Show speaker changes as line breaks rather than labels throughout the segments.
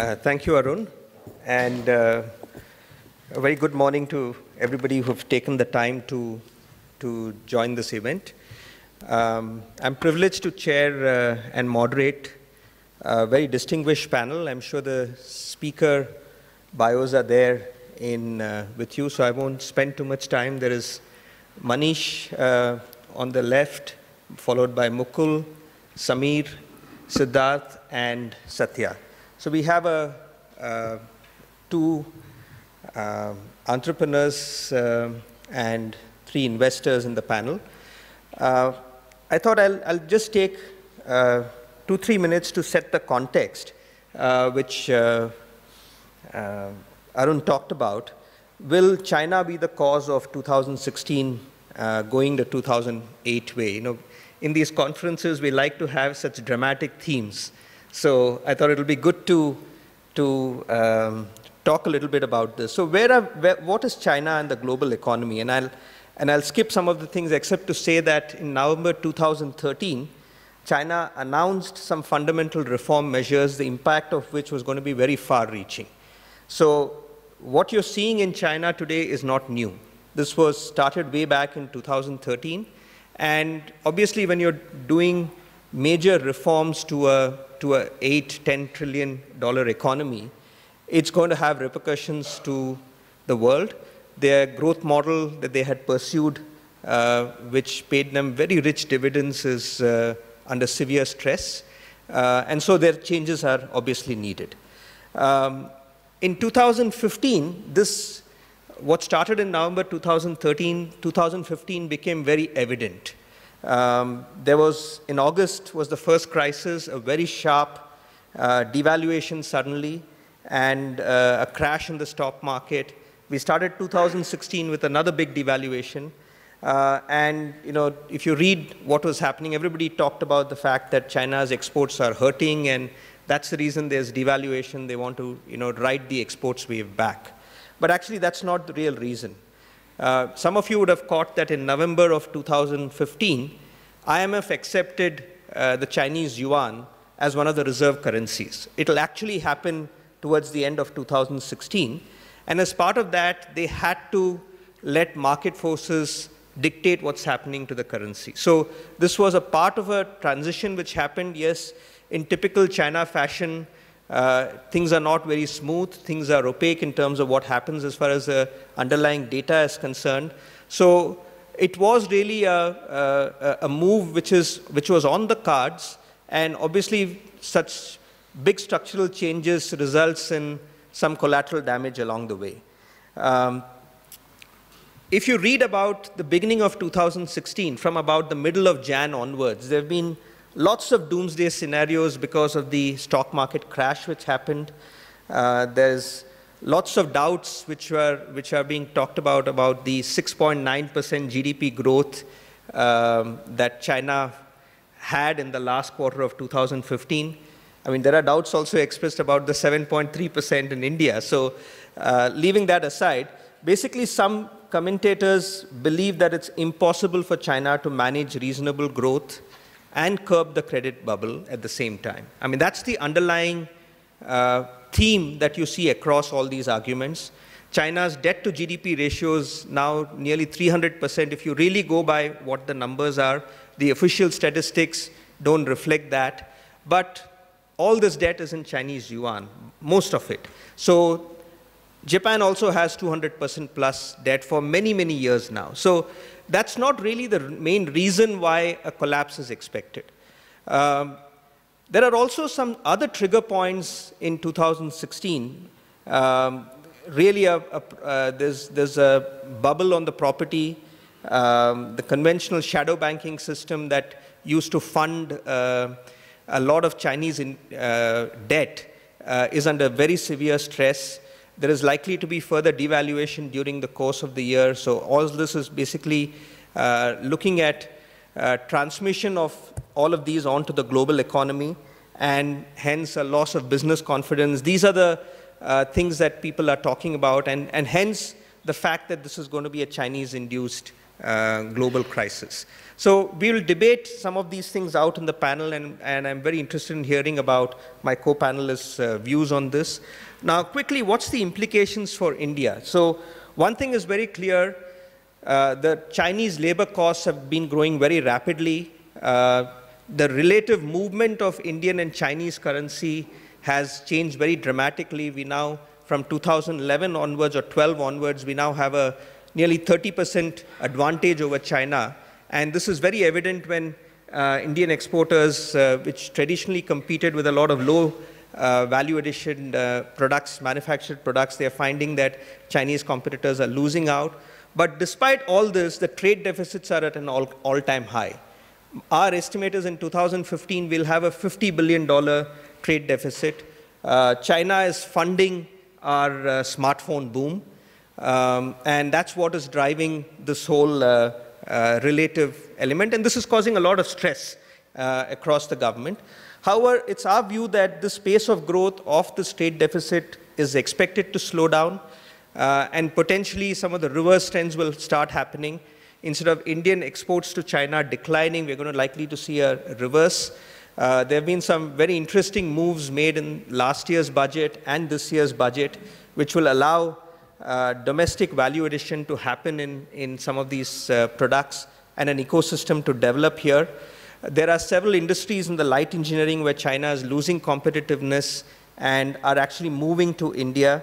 Thank you, Arun, and a very good morning to everybody who've taken the time to join this event. I'm privileged to chair and moderate a very distinguished panel. I'm sure the speaker bios are there with you, so I won't spend too much time. There is Manish on the left, followed by Mukul, Samir, Siddhartha, and Satya. So we have two entrepreneurs and three investors in the panel. I thought I'll just take 2-3 minutes to set the context, which Arun talked about. Will China be the cause of 2016 going the 2008 way? You know, in these conferences, we like to have such dramatic themes. So I thought it'll be good to talk a little bit about this. So what is China and the global economy? And I'll skip some of the things except to say that in November 2013, China announced some fundamental reform measures, the impact of which was going to be very far-reaching. So what you're seeing in China today is not new. This was started way back in 2013. And obviously, when you're doing major reforms to a $8-10 trillion economy, it's going to have repercussions to the world. Their growth model that they had pursued, which paid them very rich dividends, is under severe stress. And so their changes are obviously needed. In 2015, what started in November 2015 became very evident. In August was the first crisis, a very sharp devaluation suddenly, and a crash in the stock market. We started 2016 with another big devaluation. And you know, if you read what was happening, everybody talked about the fact that China's exports are hurting, and that's the reason there's devaluation. They want to, ride the exports wave back. But actually, that's not the real reason. Some of you would have caught that in November of 2015, IMF accepted the Chinese yuan as one of the reserve currencies. It'll actually happen towards the end of 2016. And as part of that, they had to let market forces dictate what's happening to the currency. So this was a part of a transition which happened. Yes, in typical China fashion, things are not very smooth. Things are opaque in terms of what happens as far as the underlying data is concerned. So it was really a move which was on the cards, and obviously such big structural changes results in some collateral damage along the way. If you read about the beginning of 2016, from about the middle of Jan onwards, there have been lots of doomsday scenarios because of the stock market crash which happened. There's lots of doubts which are being talked about the 6.9% GDP growth that China had in the last quarter of 2015. I mean, there are doubts also expressed about the 7.3% in India. So leaving that aside, basically some commentators believe that it's impossible for China to manage reasonable growth and curb the credit bubble at the same time. I mean, that's the underlying theme that you see across all these arguments. China's debt to GDP ratio is now nearly 300%. If you really go by what the numbers are, the official statistics don't reflect that. But all this debt is in Chinese yuan, most of it. So Japan also has 200% plus debt for many, many years now. So that's not really the main reason why a collapse is expected. There are also some other trigger points in 2016. Really, there's a bubble on the property. The conventional shadow banking system that used to fund a lot of Chinese debt is under very severe stress. There is likely to be further devaluation during the course of the year. So all this is basically looking at transmission of all of these onto the global economy, and hence a loss of business confidence. These are the things that people are talking about, and hence the fact that this is going to be a Chinese-induced global crisis. So we will debate some of these things out in the panel, and I'm very interested in hearing about my co-panelists' views on this. Now, quickly, what's the implications for India? So one thing is very clear. The Chinese labor costs have been growing very rapidly. The relative movement of Indian and Chinese currency has changed very dramatically. We now, from 2011 onwards or 12 onwards, we now have a nearly 30% advantage over China. And this is very evident when Indian exporters, which traditionally competed with a lot of low value addition products, manufactured products, they are finding that Chinese competitors are losing out. But despite all this, the trade deficits are at an all-time high. Our estimate is in 2015, we'll have a $50 billion trade deficit. China is funding our smartphone boom. And that's what is driving this whole relative element. And this is causing a lot of stress across the government. However, it's our view that this pace of growth of this trade deficit is expected to slow down. And potentially some of the reverse trends will start happening. Instead of Indian exports to China declining, we're going to likely to see a reverse. There have been some very interesting moves made in last year's budget and this year's budget, which will allow domestic value addition to happen in some of these products and an ecosystem to develop here. There are several industries in the light engineering where China is losing competitiveness and are actually moving to India.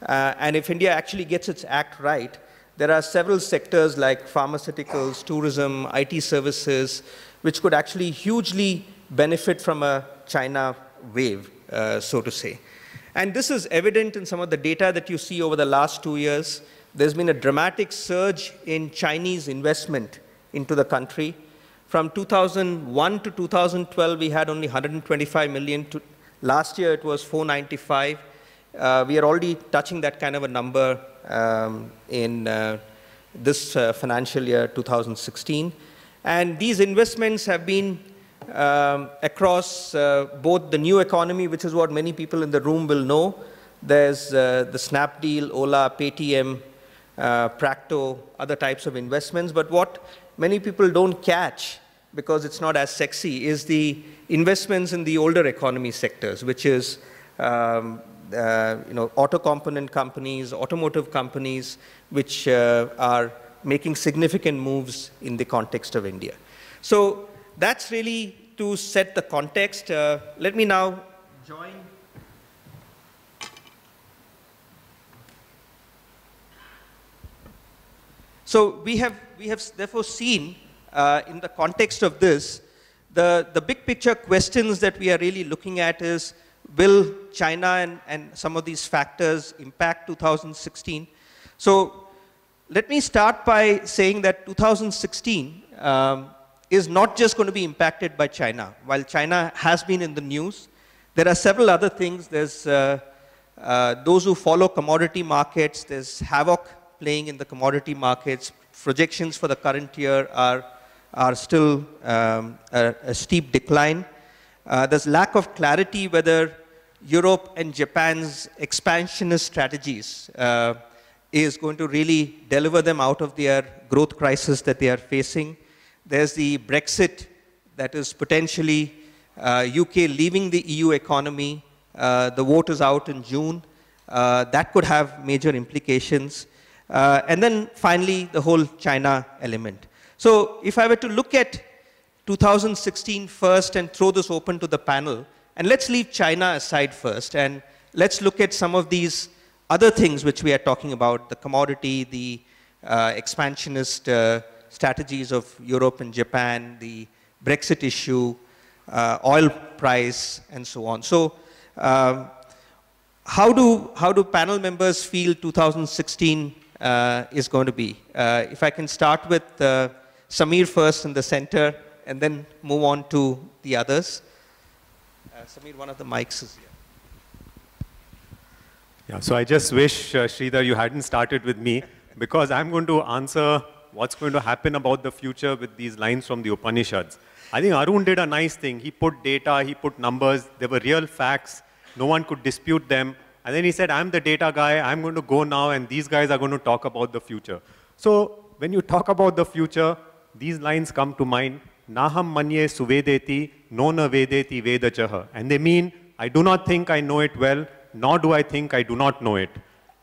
And if India actually gets its act right, there are several sectors like pharmaceuticals, tourism, IT services, which could actually hugely benefit from a China wave, so to say. And this is evident in some of the data that you see over the last 2 years. There's been a dramatic surge in Chinese investment into the country. From 2001 to 2012, we had only 125 million. Last year, it was 495. We are already touching that kind of a number in this financial year, 2016. And these investments have been across both the new economy, which is what many people in the room will know. There's the Snapdeal, Ola, Paytm, Practo, other types of investments. But what many people don't catch, because it's not as sexy, is the investments in the older economy sectors, which is auto component companies, automotive companies, which are making significant moves in the context of India. So that's really to set the context. Let me now join. So we have therefore seen in the context of this, the big picture questions that we are really looking at is, will China and some of these factors impact 2016? So let me start by saying that 2016 is not just going to be impacted by China. While China has been in the news, there are several other things. There's those who follow commodity markets. There's havoc playing in the commodity markets. Projections for the current year are still a steep decline. There's lack of clarity whether Europe and Japan's expansionist strategies is going to really deliver them out of their growth crisis that they are facing. There's the Brexit, that is potentially UK leaving the EU economy. The vote is out in June. That could have major implications. And then finally, the whole China element. So if I were to look at 2016 first and throw this open to the panel, and let's leave China aside first, and let's look at some of these other things which we are talking about, the commodity, the expansionist strategies of Europe and Japan, the Brexit issue, oil price, and so on. So how do panel members feel 2016 is going to be? If I can start with Samir first in the center, and then move on to the others. Samir, one of the mics is here.
Yeah, so I just wish, Sridhar, you hadn't started with me, because I'm going to answer what's going to happen about the future with these lines from the Upanishads. I think Arun did a nice thing. He put data, he put numbers, there were real facts, no one could dispute them. And then he said, I'm the data guy, I'm going to go now, and these guys are going to talk about the future. So when you talk about the future, these lines come to mind. Naham manye suvedeti, no na vedeti vedachaha. And they mean, I do not think I know it well, nor do I think I do not know it.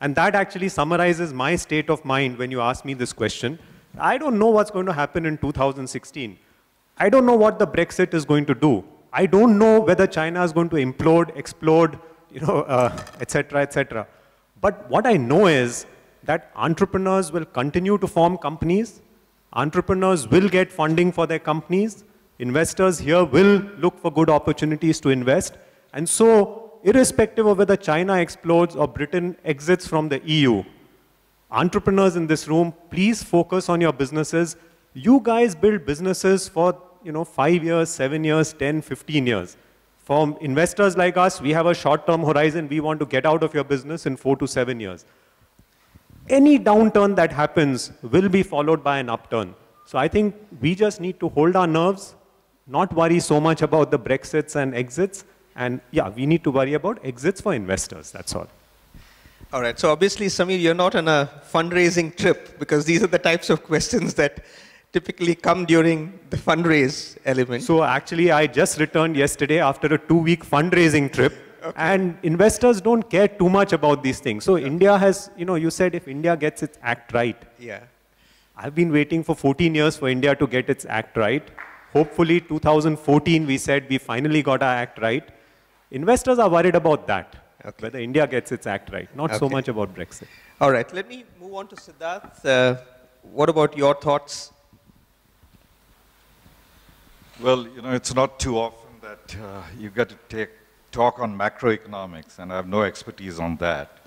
And that actually summarizes my state of mind when you ask me this question. I don't know what's going to happen in 2016. I don't know what the Brexit is going to do. I don't know whether China is going to implode, explode, etc., etc. But what I know is that entrepreneurs will continue to form companies. Entrepreneurs will get funding for their companies. Investors here will look for good opportunities to invest. And so, irrespective of whether China explodes or Britain exits from the EU, entrepreneurs in this room, please focus on your businesses. You guys build businesses for 5 years, 7 years, 10, 15 years. For investors like us, we have a short-term horizon. We want to get out of your business in 4 to 7 years. Any downturn that happens will be followed by an upturn. So I think we just need to hold our nerves, not worry so much about the Brexits and exits. And yeah, we need to worry about exits for investors, that's all.
All right, so obviously, Samir, you're not on a fundraising trip because these are the types of questions that typically come during the fundraise element.
So actually, I just returned yesterday after a 2-week fundraising trip. Okay. And investors don't care too much about these things. So yeah. India has, you said if India gets its act right.
Yeah.
I've been waiting for 14 years for India to get its act right. Hopefully 2014 we said we finally got our act right. Investors are worried about that, okay. Whether India gets its act right, not so much about Brexit.
All right, let me move on to Siddhartha. What about your thoughts?
Well, it's not too often that you get to talk on macroeconomics, and I have no expertise on that.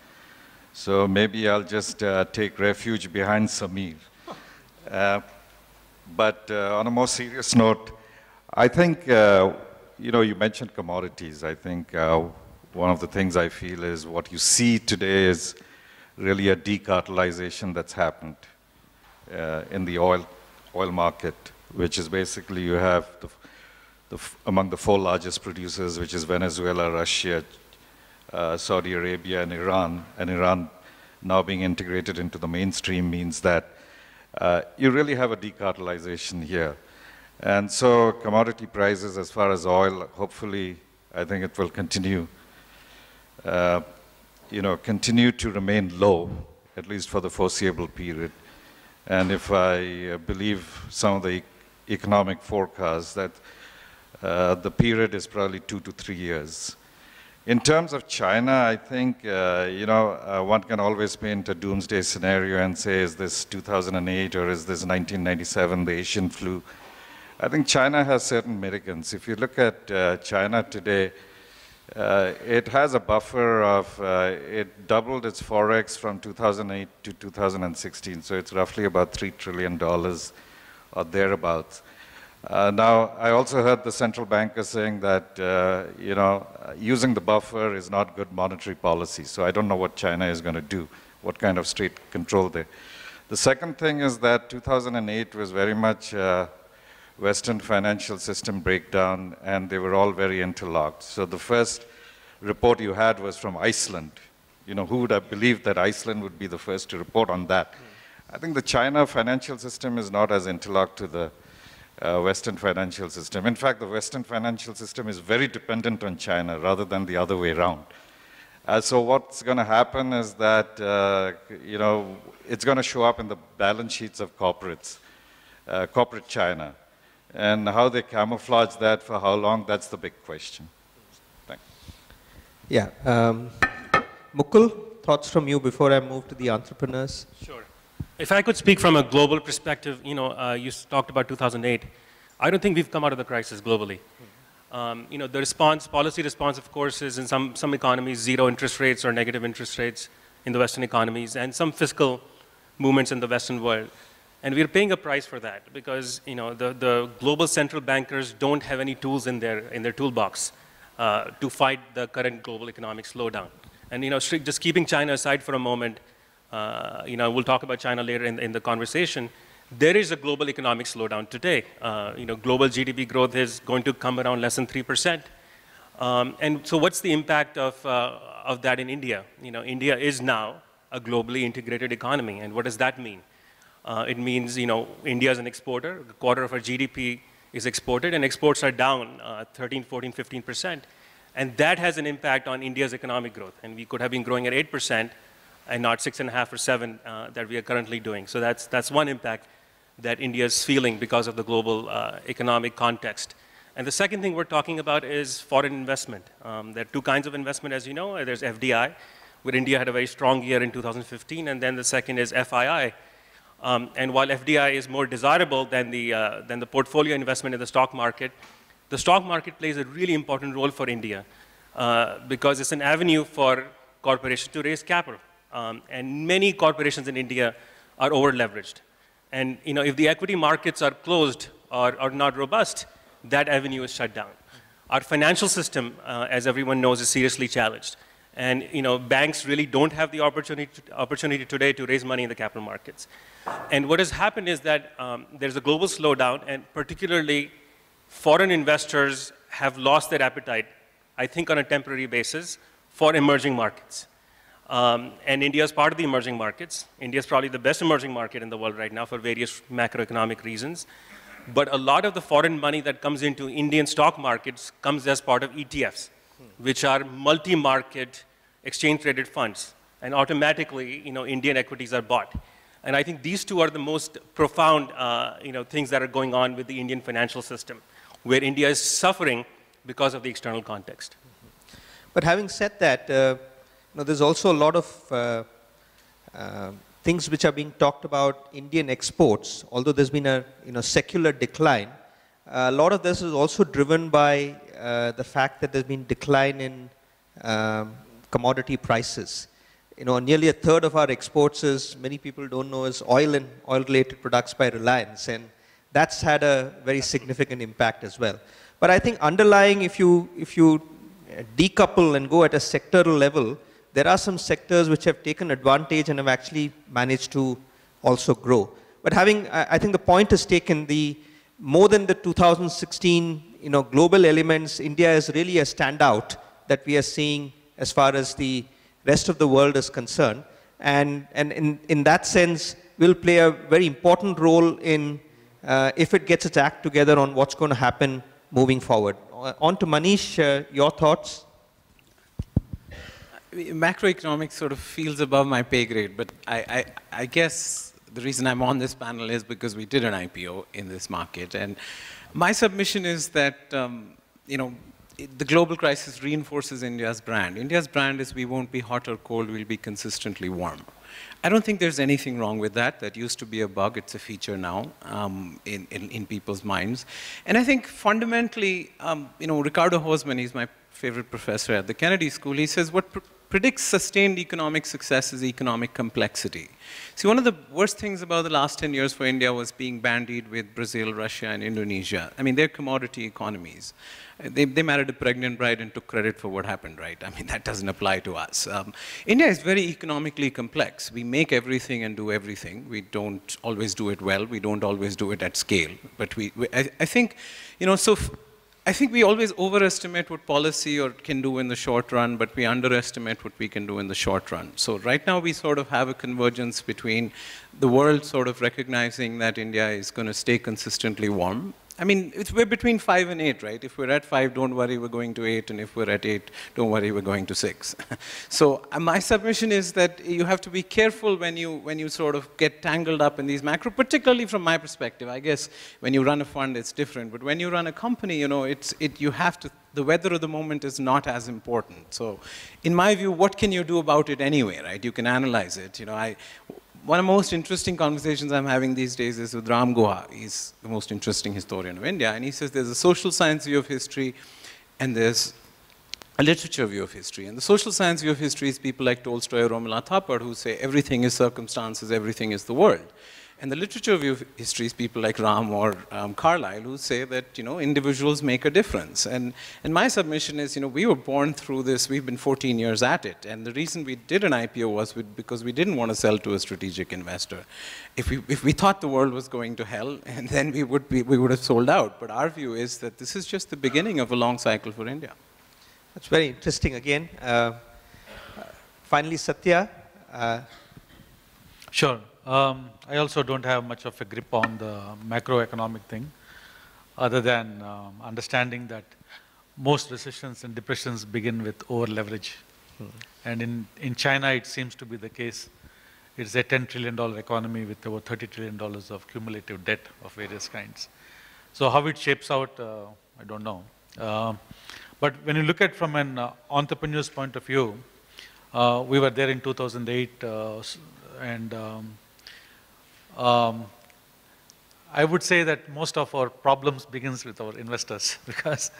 So maybe I'll just take refuge behind Samir. But on a more serious note, I think, you mentioned commodities. I think one of the things I feel is what you see today is really a decartelization that's happened in the oil market, which is basically you have among the 4 largest producers, which is Venezuela, Russia, Saudi Arabia, and Iran now being integrated into the mainstream means that you really have a decartelization here. And so commodity prices as far as oil, hopefully, I think it will continue to remain low, at least for the foreseeable period. And if I believe some of the economic forecasts, that the period is probably 2 to 3 years. In terms of China, I think, one can always paint a doomsday scenario and say, is this 2008 or is this 1997, the Asian flu? I think China has certain mitigants. If you look at China today, it has a buffer of, it doubled its forex from 2008 to 2016, so it's roughly about $3 trillion or thereabouts. Now, I also heard the central banker saying that, using the buffer is not good monetary policy. So I don't know what China is going to do, what kind of state control there. The second thing is that 2008 was very much Western financial system breakdown, and they were all very interlocked. So the first report you had was from Iceland. Who would have believed that Iceland would be the first to report on that? I think the China financial system is not as interlocked to the Western financial system. In fact, the Western financial system is very dependent on China rather than the other way around. So what's going to happen is that, it's going to show up in the balance sheets of corporates, corporate China. And how they camouflage that for how long, that's the big question. Thanks.
Yeah. Mukul, thoughts from you before I move to the entrepreneurs?
Sure. If I could speak from a global perspective, you talked about 2008. I don't think we've come out of the crisis globally. The policy response, of course, is in some economies, 0 interest rates or negative interest rates in the Western economies, and some fiscal movements in the Western world. And we're paying a price for that because the global central bankers don't have any tools in their toolbox to fight the current global economic slowdown. And just keeping China aside for a moment, we'll talk about China later in the conversation. There is a global economic slowdown today. Global GDP growth is going to come around less than 3%. And so what's the impact of that in India? India is now a globally integrated economy, and what does that mean? It means, India is an exporter. A quarter of our GDP is exported, and exports are down 13, 14, 15%. And that has an impact on India's economic growth. And we could have been growing at 8% and not 6.5 or 7 that we are currently doing. So that's one impact that India is feeling because of the global economic context. And the second thing we're talking about is foreign investment. There are two kinds of investment, as you know. There's FDI, where India had a very strong year in 2015, and then the second is FII. And while FDI is more desirable than the portfolio investment in the stock market plays a really important role for India because it's an avenue for corporations to raise capital. And many corporations in India are over-leveraged. And if the equity markets are closed or not robust, that avenue is shut down. Our financial system, as everyone knows, is seriously challenged. And banks really don't have the opportunity today to raise money in the capital markets. And what has happened is that there's a global slowdown, and particularly foreign investors have lost their appetite, I think on a temporary basis, for emerging markets. And India is part of the emerging markets. India is probably the best emerging market in the world right now for various macroeconomic reasons. But a lot of the foreign money that comes into Indian stock markets comes as part of ETFs, which are multi-market exchange-traded funds. And automatically, Indian equities are bought. And I think these two are the most profound things that are going on with the Indian financial system, where India is suffering because of the external context.
But having said that, there's also a lot of things which are being talked about Indian exports, although there's been a secular decline. A lot of this is also driven by the fact that there's been decline in commodity prices. Nearly a third of our exports is, many people don't know, is oil and oil-related products by Reliance, and that's had a very significant impact as well. But I think underlying, if you decouple and go at a sectoral level, there are some sectors which have taken advantage and have actually managed to also grow. But I think the point is taken, more than the 2016, global elements, India is really a standout that we are seeing as far as the rest of the world is concerned. And in that sense, will play a very important role in, if it gets its act together on what's going to happen moving forward. On to Manish, your thoughts?
Macroeconomics sort of feels above my pay grade, but I guess the reason I'm on this panel is because we did an IPO in this market. And my submission is that, the global crisis reinforces India's brand. India's brand is we won't be hot or cold, we'll be consistently warm. I don't think there's anything wrong with that. That used to be a bug, it's a feature now in people's minds. And I think fundamentally, Ricardo Hosman, he's my favorite professor at the Kennedy School, he says what predicts sustained economic success is economic complexity. See, one of the worst things about the last 10 years for India was being bandied with Brazil, Russia, and Indonesia. I mean, they're commodity economies. They married a pregnant bride and took credit for what happened, right? I mean, that doesn't apply to us. India is very economically complex. We make everything and do everything. We don't always do it well. We don't always do it at scale. But I think, I think we always overestimate what policy can do in the short run, but we underestimate what we can do in the short run. So right now we sort of have a convergence between the world sort of recognizing that India is going to stay consistently warm. I mean, we're between 5 and 8, right? If we're at 5, don't worry, we're going to 8. And if we're at 8, don't worry, we're going to 6. So my submission is that you have to be careful when you sort of get tangled up in these macro, particularly from my perspective. I guess when you run a fund, it's different. But when you run a company, you have to, the weather of the moment is not as important. So in my view, what can you do about it anyway, right? You can analyze it. One of the most interesting conversations I'm having these days is with Ram Guha. He's the most interesting historian of India. And he says there's a social science view of history and there's a literature view of history. And the social science view of history is people like Tolstoy or Romila Thapar who say everything is circumstances, everything is the world. And the literature view of history is people like Ram or Carlyle who say that, individuals make a difference. And my submission is, we were born through this. We've been 14 years at it. And the reason we did an IPO was because we didn't want to sell to a strategic investor. If we thought the world was going to hell, and then we would have sold out. But our view is that this is just the beginning of a long cycle for India.
That's very interesting again. Finally, Satya.
Sure. I also don't have much of a grip on the macroeconomic thing, other than understanding that most recessions and depressions begin with over-leverage. And in China, it seems to be the case. It's a $10 trillion economy with over $30 trillion of cumulative debt of various kinds. So how it shapes out, I don't know. But when you look at from an entrepreneur's point of view, we were there in 2008, and I would say that most of our problems begins with our investors because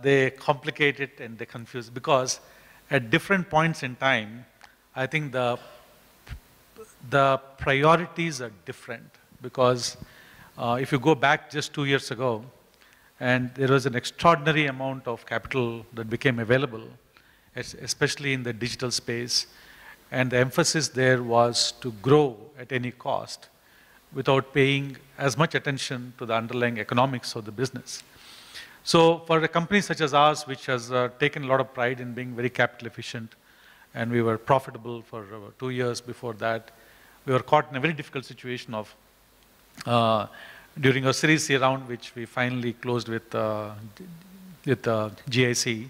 they complicate it and they confuse. Because at different points in time, I think the priorities are different. Because if you go back just 2 years ago, and there was an extraordinary amount of capital that became available, especially in the digital space, and the emphasis there was to grow at any cost without paying as much attention to the underlying economics of the business. So for a company such as ours, which has taken a lot of pride in being very capital efficient, and we were profitable for 2 years before that, we were caught in a very difficult situation of during our Series C round, which we finally closed with GIC.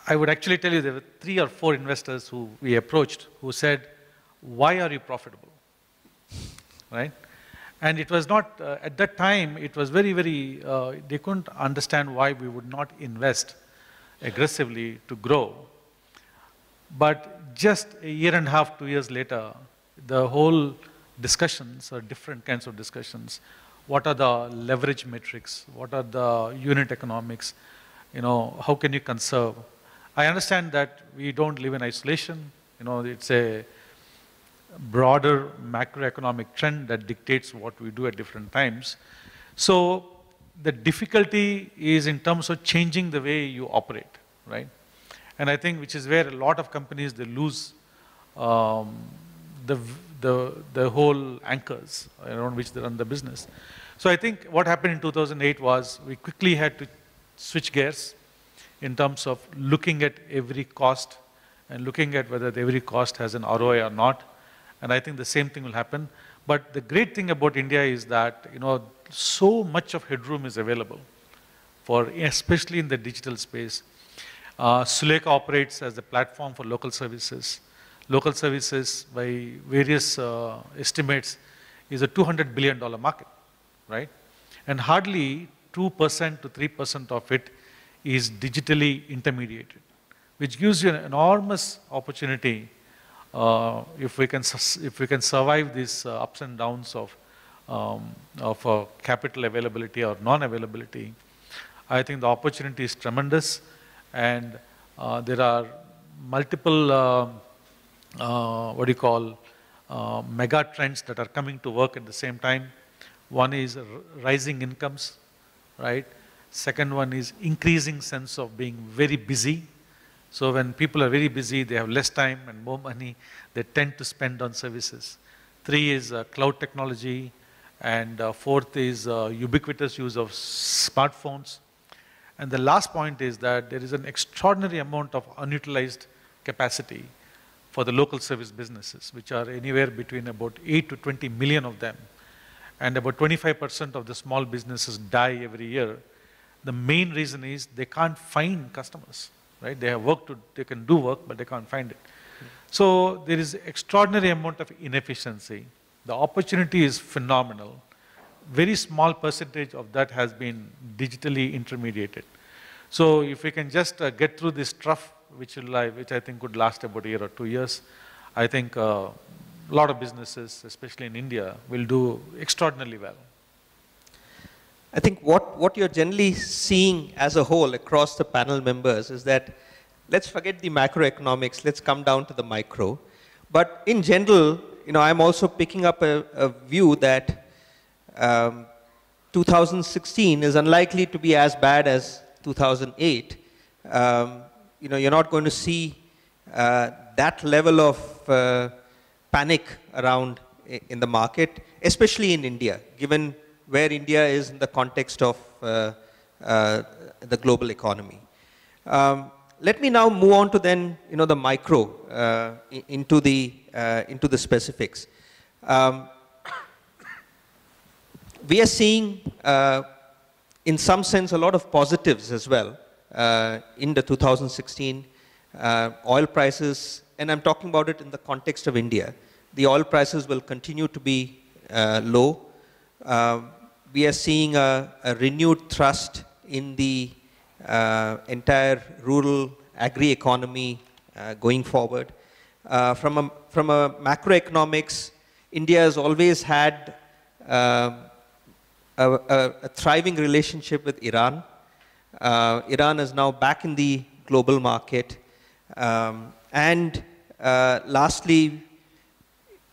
I would actually tell you there were 3 or 4 investors who we approached who said, why are you profitable? Right? And it was not, at that time, it was very, very, they couldn't understand why we would not invest aggressively to grow. But just a year and a half, 2 years later, the whole discussions, or different kinds of discussions, what are the leverage metrics, what are the unit economics, how can you conserve? I understand that we don't live in isolation, it's a broader macroeconomic trend that dictates what we do at different times. So the difficulty is in terms of changing the way you operate, right? And I think which is where a lot of companies, they lose the whole anchors around which they run the business. So I think what happened in 2008 was we quickly had to switch gears in terms of looking at every cost and looking at whether every cost has an ROI or not. And I think the same thing will happen. But the great thing about India is that, so much of headroom is available for, especially in the digital space. Sulekha operates as a platform for local services. Local services, by various estimates, is a $200 billion market, right? And hardly 2% to 3% of it is digitally intermediated, which gives you an enormous opportunity if we can survive these ups and downs of capital availability or non-availability. I think the opportunity is tremendous, and there are multiple mega trends that are coming to work at the same time. One is rising incomes, right? Second one is increasing sense of being very busy. So when people are very busy, they have less time and more money, they tend to spend on services. 3 is cloud technology, and 4th is ubiquitous use of smartphones. And the last point is that there is an extraordinary amount of unutilized capacity for the local service businesses, which are anywhere between about 8 to 20 million of them. And about 25% of the small businesses die every year. The main reason is they can't find customers, right? They have work they can do work, but they can't find it. So there is extraordinary amount of inefficiency. The opportunity is phenomenal. Very small percentage of that has been digitally intermediated. So if we can just get through this trough, which I think could last about a year or 2 years, I think a lot of businesses, especially in India, will do extraordinarily well.
I think what you're generally seeing as a whole across the panel members is that let's forget the macroeconomics, let's come down to the micro. But in general, I'm also picking up a view that 2016 is unlikely to be as bad as 2008. You're not going to see that level of panic around in the market, especially in India, given where India is in the context of the global economy. Let me now move on to then, the micro into the into the specifics. We are seeing, in some sense, a lot of positives as well in the 2016 oil prices, and I'm talking about it in the context of India. The oil prices will continue to be low. We are seeing a renewed thrust in the entire rural agri-economy going forward. From a macroeconomics, India has always had a thriving relationship with Iran. Iran is now back in the global market. And lastly,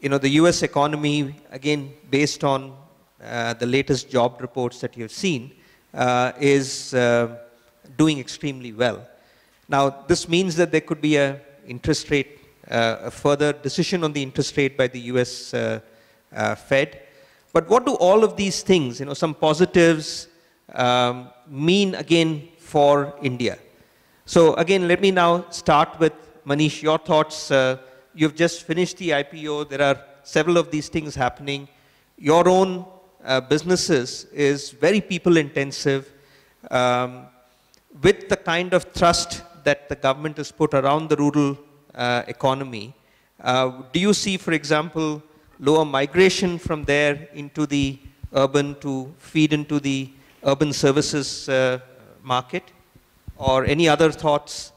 the US economy, again, based on the latest job reports that you've seen, is doing extremely well. Now, this means that there could be a interest rate, a further decision on the interest rate by the US Fed. But what do all of these things, some positives, mean again for India? So again, let me now start with Manish, your thoughts. You've just finished the IPO. There are several of these things happening. Your own businesses is very people intensive. With the kind of thrust that the government has put around the rural economy, do you see, for example, lower migration from there into the urban to feed into the urban services market? Or any other thoughts?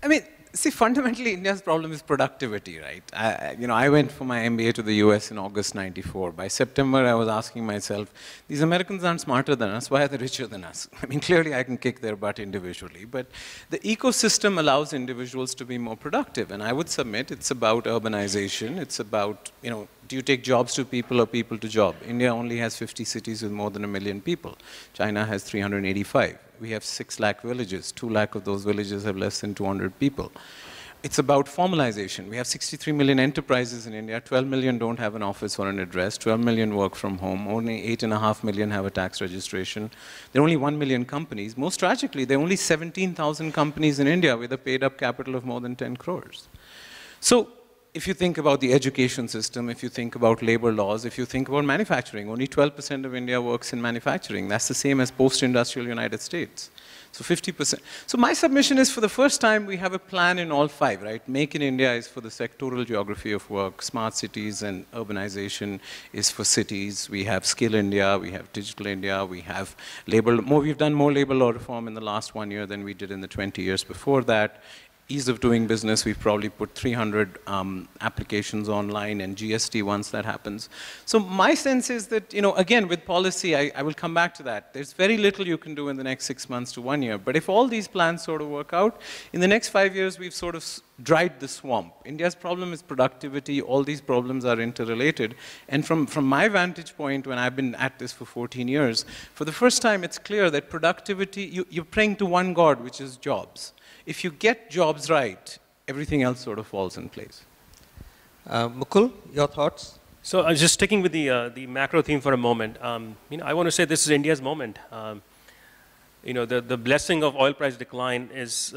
I mean, see, fundamentally, India's problem is productivity, right? I went for my MBA to the US in August '94. By September, I was asking myself, these Americans aren't smarter than us, why are they richer than us? I mean, clearly I can kick their butt individually, but the ecosystem allows individuals to be more productive, and I would submit it's about urbanization, it's about, do you take jobs to people or people to job? India only has 50 cities with more than 1 million people. China has 385. We have 6 lakh villages. 2 lakh of those villages have less than 200 people. It's about formalization. We have 63 million enterprises in India. 12 million don't have an office or an address. 12 million work from home. Only 8.5 million have a tax registration. There are only 1 million companies. Most tragically, there are only 17,000 companies in India with a paid-up capital of more than 10 crores. So, if you think about the education system, if you think about labor laws, if you think about manufacturing, only 12% of India works in manufacturing. That's the same as post-industrial United States. So 50%. So my submission is, for the first time, we have a plan in all 5, right? Make in India is for the sectoral geography of work. Smart cities and urbanization is for cities. We have Skill India, we have Digital India, we have labor, we've done more labor law reform in the last 1 year than we did in the 20 years before that. Ease of doing business, we've probably put 300 applications online, and GST once that happens. So my sense is that, again, with policy, I will come back to that. There's very little you can do in the next 6 months to 1 year. But if all these plans sort of work out, in the next 5 years, we've sort of dried the swamp. India's problem is productivity. All these problems are interrelated. And from my vantage point, when I've been at this for 14 years, for the first time, it's clear that productivity, you're praying to one God, which is jobs. If you get jobs right, everything else sort of falls in place.
Mukul, your thoughts?
So just sticking with the macro theme for a moment, I want to say this is India's moment. The blessing of oil price decline is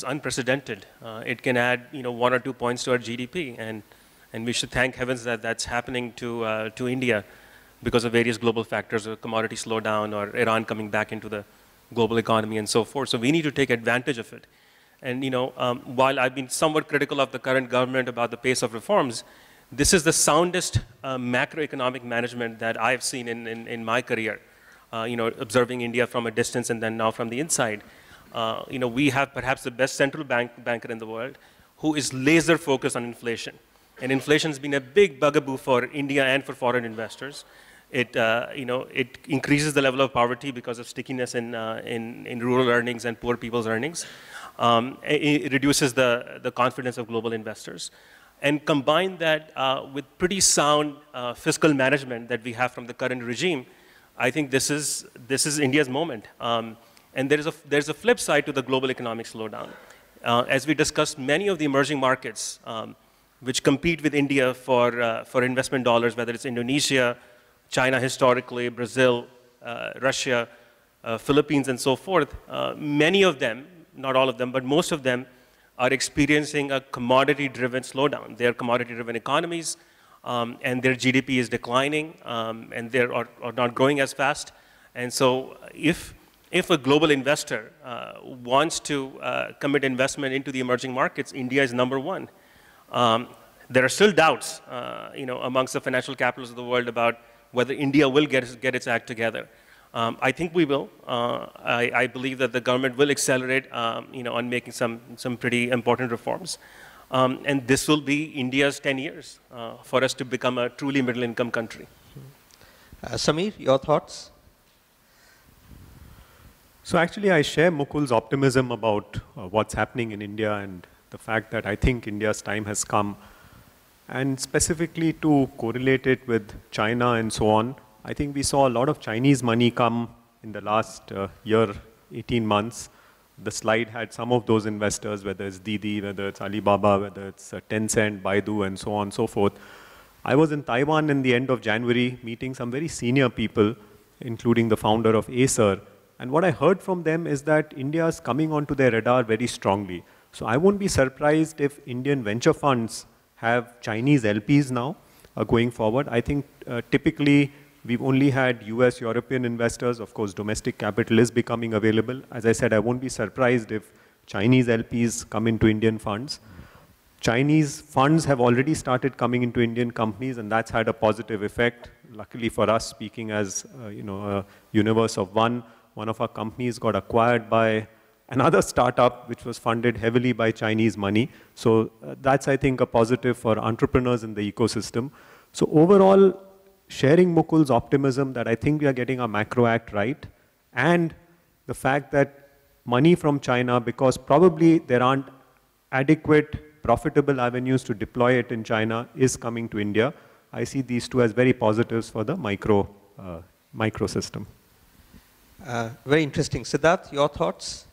unprecedented. It can add 1 or 2 points to our GDP, and we should thank heavens that that's happening to India because of various global factors, a commodity slowdown or Iran coming back into the global economy and so forth. So we need to take advantage of it. And while I've been somewhat critical of the current government about the pace of reforms, this is the soundest macroeconomic management that I've seen in my career. Observing India from a distance and then now from the inside. We have perhaps the best central banker in the world who is laser focused on inflation. And inflation has been a big bugaboo for India and for foreign investors. It increases the level of poverty because of stickiness in rural earnings and poor people's earnings. It reduces the confidence of global investors. And combine that with pretty sound fiscal management that we have from the current regime, I think this is India's moment. And there's a flip side to the global economic slowdown. As we discussed, many of the emerging markets which compete with India for investment dollars, whether it's Indonesia, China historically, Brazil, Russia, Philippines, and so forth, many of them, not all of them, but most of them are experiencing a commodity-driven slowdown. They are commodity-driven economies, and their GDP is declining, and they are not growing as fast. And so if a global investor wants to commit investment into the emerging markets, India is number one. There are still doubts, amongst the financial capitals of the world about whether India will get its act together. I think we will. I believe that the government will accelerate, on making some pretty important reforms. And this will be India's 10 years for us to become a truly middle-income country.
Samir, your thoughts?
So actually, I share Mukul's optimism about what's happening in India and the fact that I think India's time has come. And specifically to correlate it with China and so on, I think we saw a lot of Chinese money come in the last year, 18 months. The slide had some of those investors, whether it's Didi, whether it's Alibaba, whether it's Tencent, Baidu, and so on and so forth. I was in Taiwan in the end of January meeting some very senior people, including the founder of Acer. And what I heard from them is that India is coming onto their radar very strongly. So I won't be surprised if Indian venture funds have Chinese LPs now going forward. I think typically we've only had US, European investors. Of course, domestic capital is becoming available. As I said, I won't be surprised if Chinese LPs come into Indian funds. Chinese funds have already started coming into Indian companies, and that's had a positive effect. Luckily for us, speaking as a universe of one of our companies got acquired by another startup which was funded heavily by Chinese money. So that's, I think, a positive for entrepreneurs in the ecosystem. So overall, sharing Mukul's optimism that I think we are getting our macro act right, and the fact that money from China, because probably there aren't adequate profitable avenues to deploy it in China, is coming to India. I see these two as very positives for the micro system.
Very interesting. Siddhartha, your thoughts?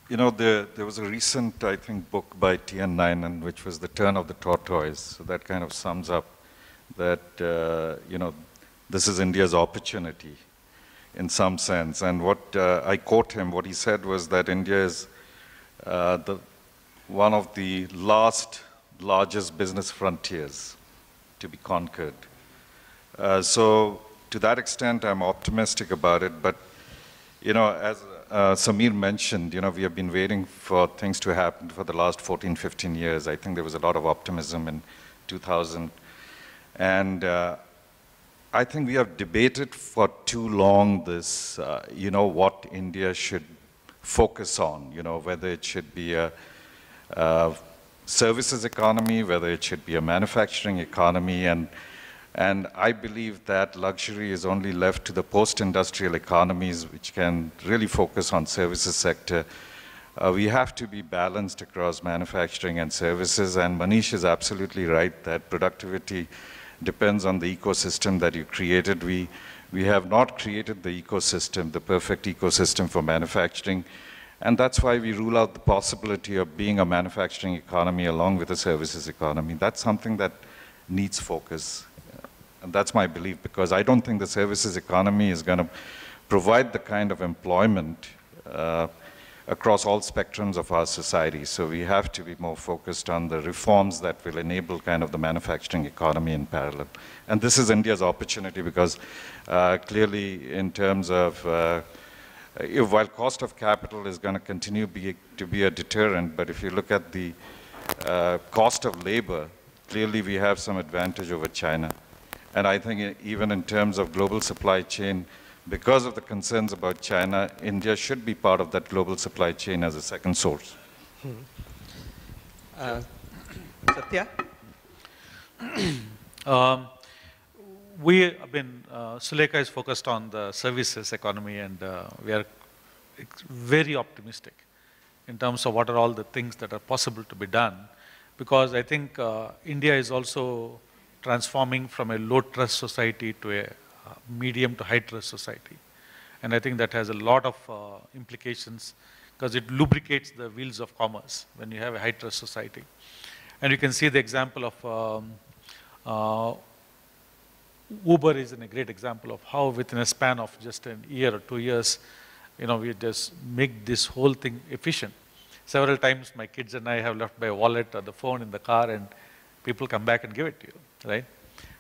There was a recent, I think, book by T.N. Nayanan, which was The Turn of the Tortoise. So that kind of sums up that, this is India's opportunity in some sense. And what I quote him, what he said was that India is one of the largest business frontiers to be conquered. So to that extent, I'm optimistic about it. But, as Samir mentioned, we have been waiting for things to happen for the last 14, 15 years. I think there was a lot of optimism in 2000. And I think we have debated for too long this, what India should focus on, whether it should be a services economy, whether it should be a manufacturing economy. And I believe that luxury is only left to the post-industrial economies, which can really focus on services sector. We have to be balanced across manufacturing and services, and Manish is absolutely right that productivity depends on the ecosystem that you created. We have not created the ecosystem, the perfect ecosystem for manufacturing, and that's why we rule out the possibility of being a manufacturing economy along with a services economy. That's something that needs focus. And that's my belief, because I don't think the services economy is going to provide the kind of employment across all spectrums of our society. So we have to be more focused on the reforms that will enable kind of the manufacturing economy in parallel. And this is India's opportunity, because clearly in terms of, while cost of capital is going to continue to be a deterrent, but if you look at the cost of labor, clearly we have some advantage over China. And I think even in terms of global supply chain, because of the concerns about China, India should be part of that global supply chain as a second source.
Satya?
Sulekha is focused on the services economy, and we are very optimistic in terms of what are all the things that are possible to be done. Because I think India is also transforming from a low-trust society to a medium to high-trust society. And I think that has a lot of implications, because it lubricates the wheels of commerce when you have a high-trust society. And you can see the example of Uber is a great example of how within a span of just a year or 2 years, we just make this whole thing efficient. Several times my kids and I have left my wallet or the phone in the car and people come back and give it to you, right?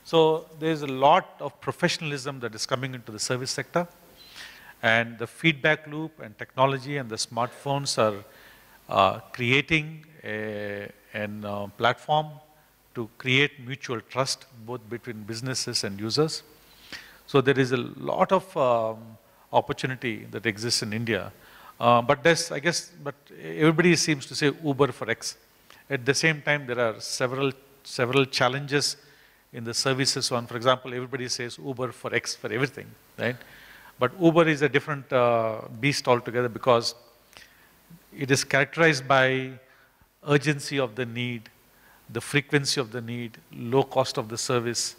So there's a lot of professionalism that is coming into the service sector, and the feedback loop and technology and the smartphones are creating a platform to create mutual trust both between businesses and users. So there is a lot of opportunity that exists in India. But everybody seems to say Uber for X. At the same time, there are several challenges in the services one. For example, everybody says Uber for X for everything, right? But Uber is a different beast altogether because it is characterized by urgency of the need, the frequency of the need, low cost of the service,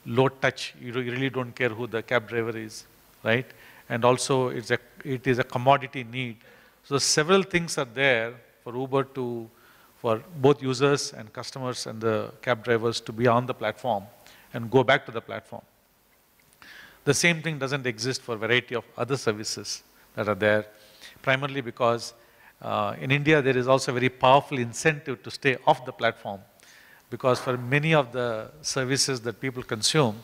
low touch. You really don't care who the cab driver is, right? And also it is a commodity need. So several things are there for Uber for both users and customers and the cab drivers to be on the platform and go back to the platform. The same thing doesn't exist for a variety of other services that are there, primarily because in India there is also a very powerful incentive to stay off the platform, because for many of the services that people consume,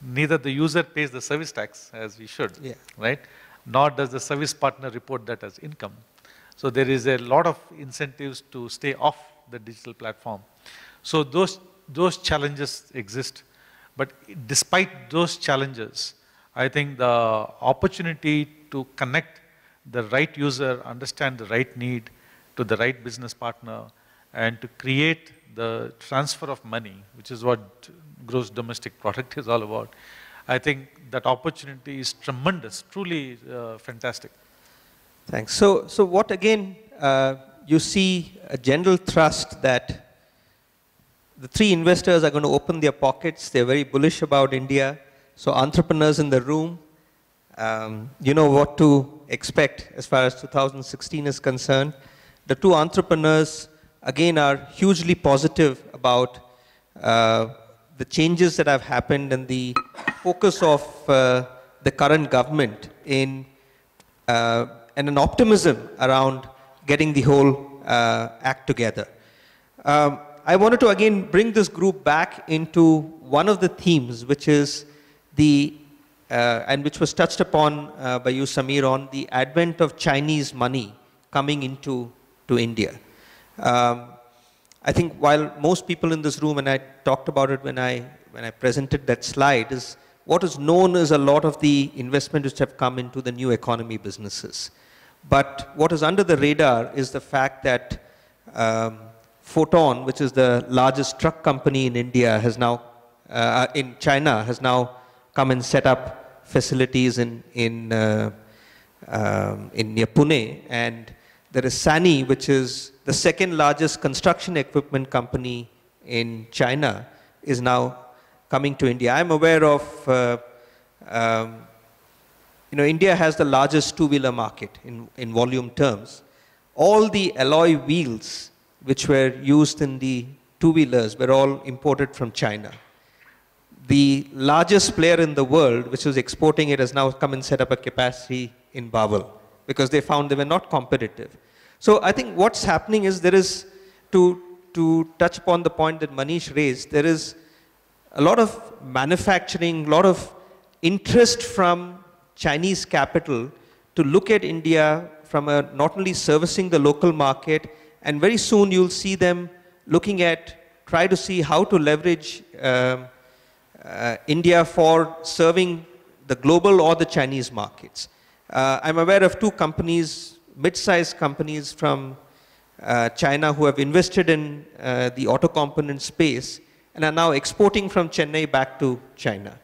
neither the user pays the service tax as we should, right? Nor does the service partner report that as income. So there is a lot of incentives to stay off the digital platform. So those challenges exist. But despite those challenges, I think the opportunity to connect the right user, understand the right need to the right business partner, and to create the transfer of money, which is what gross domestic product is all about. I think that opportunity is tremendous, truly fantastic.
Thanks. So what again, you see a general thrust that the three investors are going to open their pockets. They're very bullish about India. So entrepreneurs in the room, you know what to expect as far as 2016 is concerned. The two entrepreneurs, again, are hugely positive about the changes that have happened and the focus of the current government and an optimism around getting the whole act together. I wanted to again bring this group back into one of the themes, which is and which was touched upon by you, Samir, on the advent of Chinese money coming into India. I think while most people in this room, and I talked about it when I presented that slide, is what is known as a lot of the investment which have come into the new economy businesses. But what is under the radar is the fact that Photon, which is the largest truck company in India, has now, in China, has now come and set up facilities in near Pune. And there is SANY, which is the second largest construction equipment company in China, is now coming to India. I'm aware of, India has the largest two-wheeler market in volume terms. All the alloy wheels which were used in the two-wheelers were all imported from China. The largest player in the world, which was exporting it, has now come and set up a capacity in Bawal because they found they were not competitive. So I think what's happening is there is, to touch upon the point that Manish raised, there is a lot of manufacturing, a lot of interest from Chinese capital to look at India from not only servicing the local market, and very soon you'll see them looking at, try to see how to leverage India for serving the global or the Chinese markets. I'm aware of two companies, mid-sized companies from China who have invested in the auto component space and are now exporting from Chennai back to China.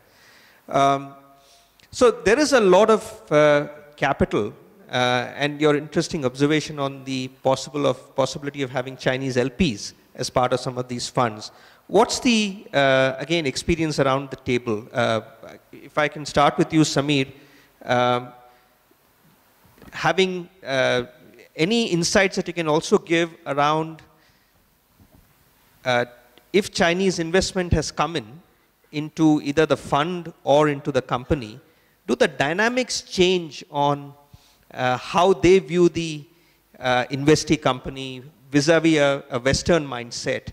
So there is a lot of capital, and your interesting observation on the possibility of having Chinese LPs as part of some of these funds. What's the, again, experience around the table? If I can start with you, Samir, having any insights that you can also give around if Chinese investment has come into either the fund or into the company, do the dynamics change on how they view the investee company vis-a-vis a Western mindset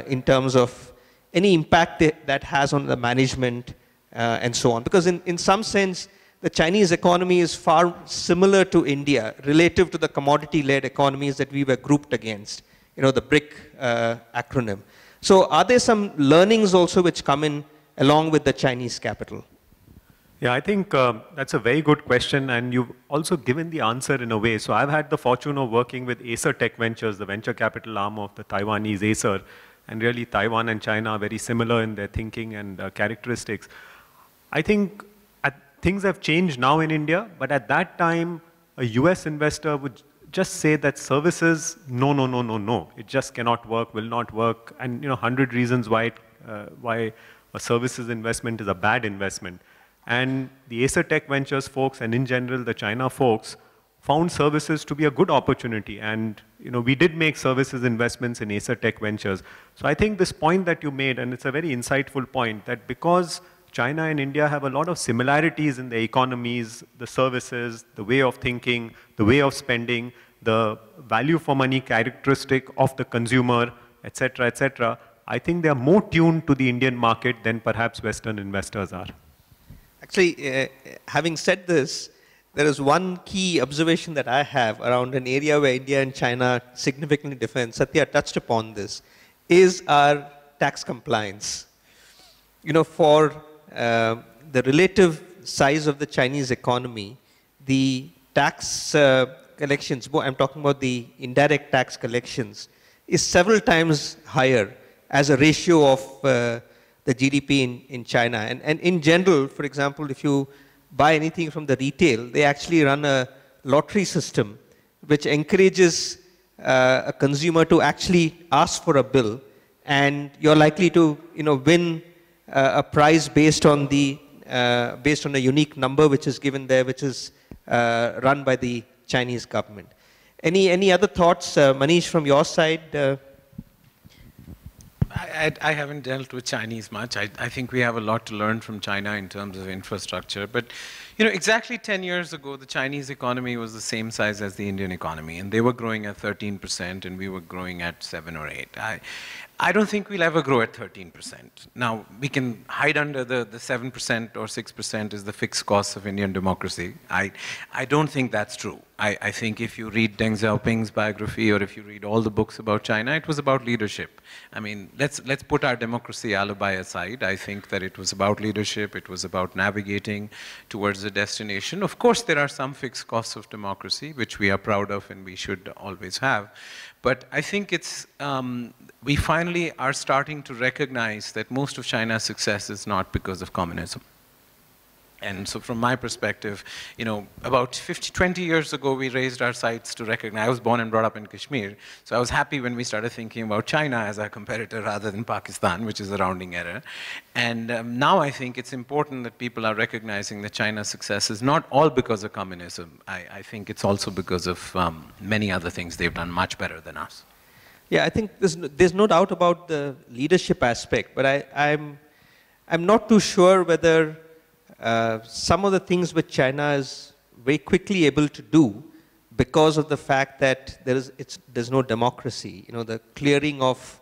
in terms of any impact that has on the management and so on. Because in some sense, the Chinese economy is far similar to India relative to the commodity-led economies that we were grouped against, the BRIC acronym. So are there some learnings also which come in along with the Chinese capital?
Yeah, I think that's a very good question, and you've also given the answer in a way. So I've had the fortune of working with Acer Tech Ventures, the venture capital arm of the Taiwanese Acer, and really Taiwan and China are very similar in their thinking and characteristics. I think things have changed now in India, but at that time, a US investor would just say that services, no, no, no, no, no. It just cannot work, will not work, and 100 reasons why a services investment is a bad investment. And the Acer Tech Ventures folks, and in general the China folks, found services to be a good opportunity. And we did make services investments in Acer Tech Ventures. So I think this point that you made, and it's a very insightful point, that because China and India have a lot of similarities in the economies, the services, the way of thinking, the way of spending, the value for money characteristic of the consumer, etc., etc. I think they are more tuned to the Indian market than perhaps Western investors are.
Actually, having said this, there is one key observation that I have around an area where India and China significantly differ. Satya touched upon this, is our tax compliance. For the relative size of the Chinese economy, the tax collections, I'm talking about the indirect tax collections, is several times higher as a ratio of the GDP in China. And in general, for example, if you buy anything from the retail, they actually run a lottery system which encourages a consumer to actually ask for a bill, and you're likely to win a prize based on a unique number which is given there, which is run by the Chinese government. Any other thoughts, Manish, from your side?
I haven't dealt with Chinese much. I think we have a lot to learn from China in terms of infrastructure. But exactly 10 years ago, the Chinese economy was the same size as the Indian economy, and they were growing at 13%, and we were growing at 7 or 8. I don't think we'll ever grow at 13%. Now, we can hide under the 7% or 6% is the fixed costs of Indian democracy. I don't think that's true. I think if you read Deng Xiaoping's biography, or if you read all the books about China, it was about leadership. I mean, let's put our democracy alibi aside. I think that it was about leadership. It was about navigating towards a destination. Of course, there are some fixed costs of democracy, which we are proud of and we should always have. But I think it's, we finally are starting to recognize that most of China's success is not because of communism. And so from my perspective, about 20 years ago, we raised our sights to recognize, I was born and brought up in Kashmir, so I was happy when we started thinking about China as our competitor rather than Pakistan, which is a rounding error. And now I think it's important that people are recognizing that China's success is not all because of communism. I think it's also because of many other things they've done much better than us.
Yeah, I think there's no doubt about the leadership aspect, but I'm not too sure whether some of the things which China is very quickly able to do because of the fact that there's no democracy. The clearing of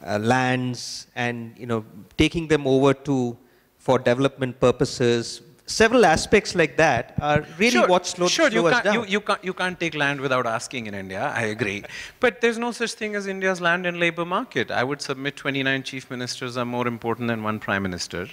lands and taking them over for development purposes. Several aspects like that are really what slow us down.
You can't take land without asking in India, I agree. But there's no such thing as India's land and labor market. I would submit 29 chief ministers are more important than one prime minister.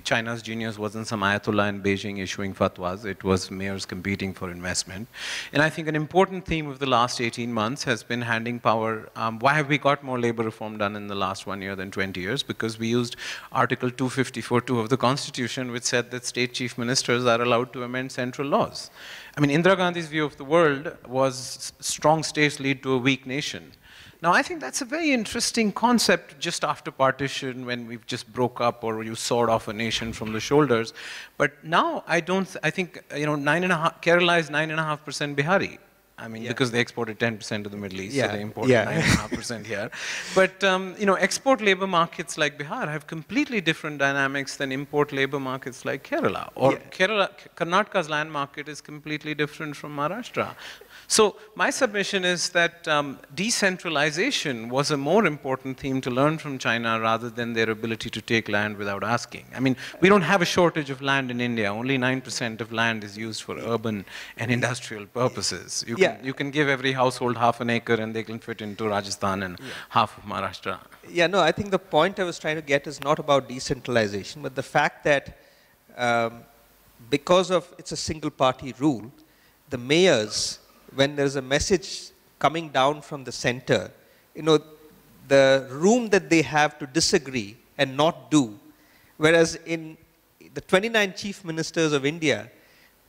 China's genius wasn't some Ayatollah in Beijing issuing fatwas, it was mayors competing for investment. And I think an important theme of the last 18 months has been handing power. Why have we got more labor reform done in the last 1 year than 20 years? Because we used Article 254(2) of the Constitution, which said that state chief ministers are allowed to amend central laws. I mean, Indira Gandhi's view of the world was strong states lead to a weak nation. Now, I think that's a very interesting concept just after partition, when we've just broke up or you sawed off a nation from the shoulders. But now I think, Kerala is 9.5% Bihari. I mean,
Yeah.
because they exported 10% to the Middle East,
Yeah,
so they imported
yeah.
9.5% here. But, you know, export labor markets like Bihar have completely different dynamics than import labor markets like Kerala. Or
Yeah.
Karnataka's land market is completely different from Maharashtra. So my submission is that decentralization was a more important theme to learn from China rather than their ability to take land without asking. I mean, we don't have a shortage of land in India. Only 9% of land is used for urban and industrial purposes. You can give every household half an acre and they can fit into Rajasthan and half of Maharashtra.
Yeah, no, I think the point I was trying to get is not about decentralization, but the fact that because of it's a single party rule, the mayors, when there's a message coming down from the center, you know, the room that they have to disagree and not do, whereas in the 29 chief ministers of India,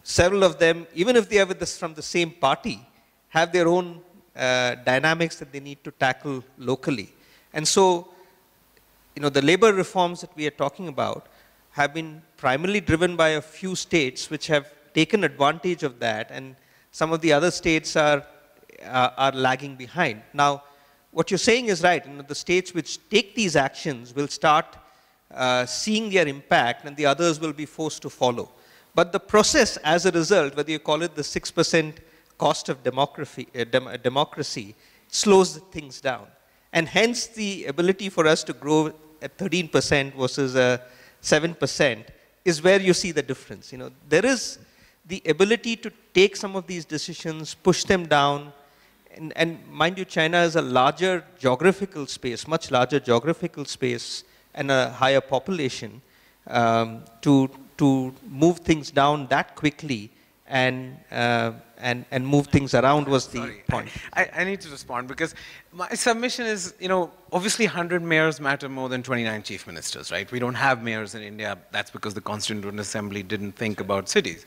several of them, even if they are from the same party, have their own dynamics that they need to tackle locally. And so, you know, the labor reforms that we are talking about have been primarily driven by a few states which have taken advantage of that, and some of the other states are lagging behind. Now, what you're saying is right. You know, the states which take these actions will start seeing their impact, and the others will be forced to follow. But the process, as a result, whether you call it the 6% cost of democracy, slows things down. And hence, the ability for us to grow at 13% versus 7% is where you see the difference. You know, there is the ability to take some of these decisions, push them down, and mind you, China is a larger geographical space, much larger geographical space, and a higher population, to move things down that quickly and move things around was the point.
I need to respond because my submission is, you know, obviously 100 mayors matter more than 29 chief ministers, right? We don't have mayors in India. That's because the Constituent Assembly didn't think about cities.